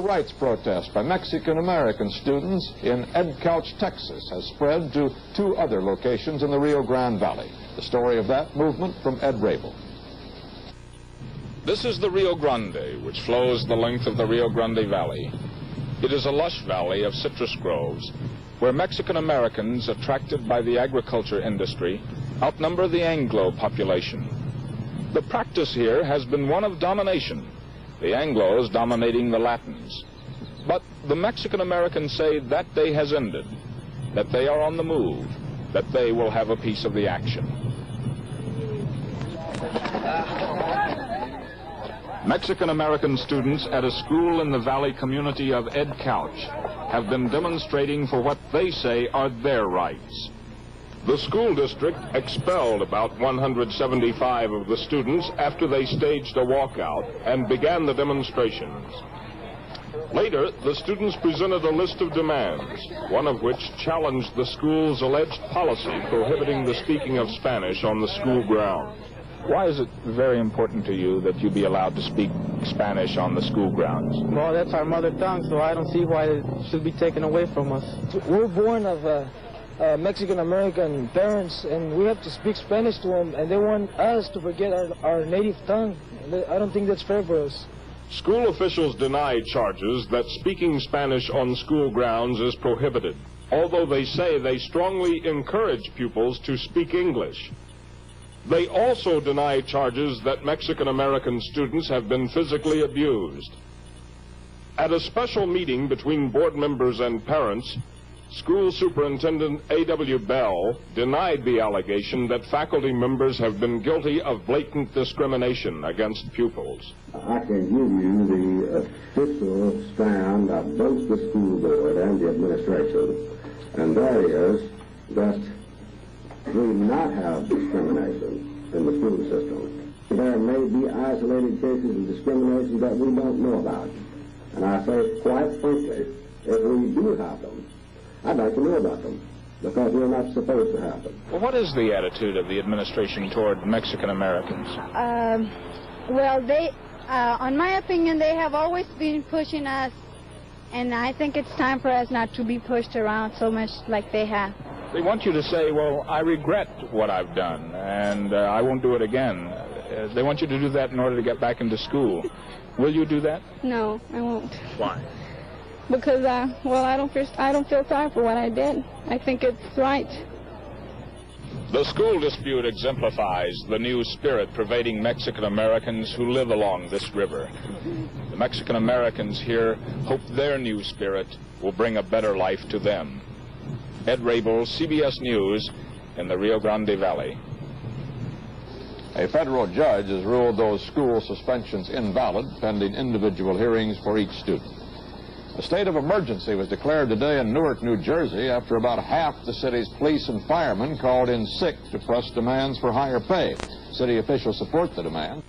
rights protest by Mexican-American students in Edcouch, Texas, has spread to 2 other locations in the Rio Grande Valley. The story of that movement from Ed Rabel. This is the Rio Grande, which flows the length of the Rio Grande Valley. It is a lush valley of citrus groves, where Mexican-Americans, attracted by the agriculture industry, outnumber the Anglo population. The practice here has been one of domination, the Anglos dominating the Latins. But the Mexican-Americans say that day has ended, that they are on the move, that they will have a piece of the action. Mexican-American students at a school in the valley community of Edcouch have been demonstrating for what they say are their rights. The school district expelled about 175 of the students after they staged a walkout and began the demonstrations. Later, the students presented a list of demands, one of which challenged the school's alleged policy prohibiting the speaking of Spanish on the school grounds. Why is it very important to you that you be allowed to speak Spanish on the school grounds? Well, that's our mother tongue, so I don't see why it should be taken away from us. We're born of Mexican-American parents, and we have to speak Spanish to them, and they want us to forget our native tongue. I don't think that's fair for us. School officials denied charges that speaking Spanish on school grounds is prohibited, although they say they strongly encourage pupils to speak English. They also deny charges that Mexican-American students have been physically abused. At a special meeting between board members and parents, School Superintendent A.W. Bell denied the allegation that faculty members have been guilty of blatant discrimination against pupils. I can give you the official stand of both the school board and the administration, and that is that we do not have discrimination in the school system. There may be isolated cases of discrimination that we don't know about. And I say quite frankly, if we do have them, I'd like to know about them, because we're not supposed to have them. Well, what is the attitude of the administration toward Mexican Americans? Well, on my opinion, they have always been pushing us, and I think it's time for us not to be pushed around so much like they have. They want you to say, well, I regret what I've done, and I won't do it again. They want you to do that in order to get back into school. Will you do that? No, I won't. Why? Because, well, I don't feel sorry for what I did. I think it's right. The school dispute exemplifies the new spirit pervading Mexican Americans who live along this river. The Mexican Americans here hope their new spirit will bring a better life to them. Ed Rabel, CBS News, in the Rio Grande Valley. A federal judge has ruled those school suspensions invalid, pending individual hearings for each student. A state of emergency was declared today in Newark, New Jersey, after about half the city's police and firemen called in sick to press demands for higher pay. City officials support the demand.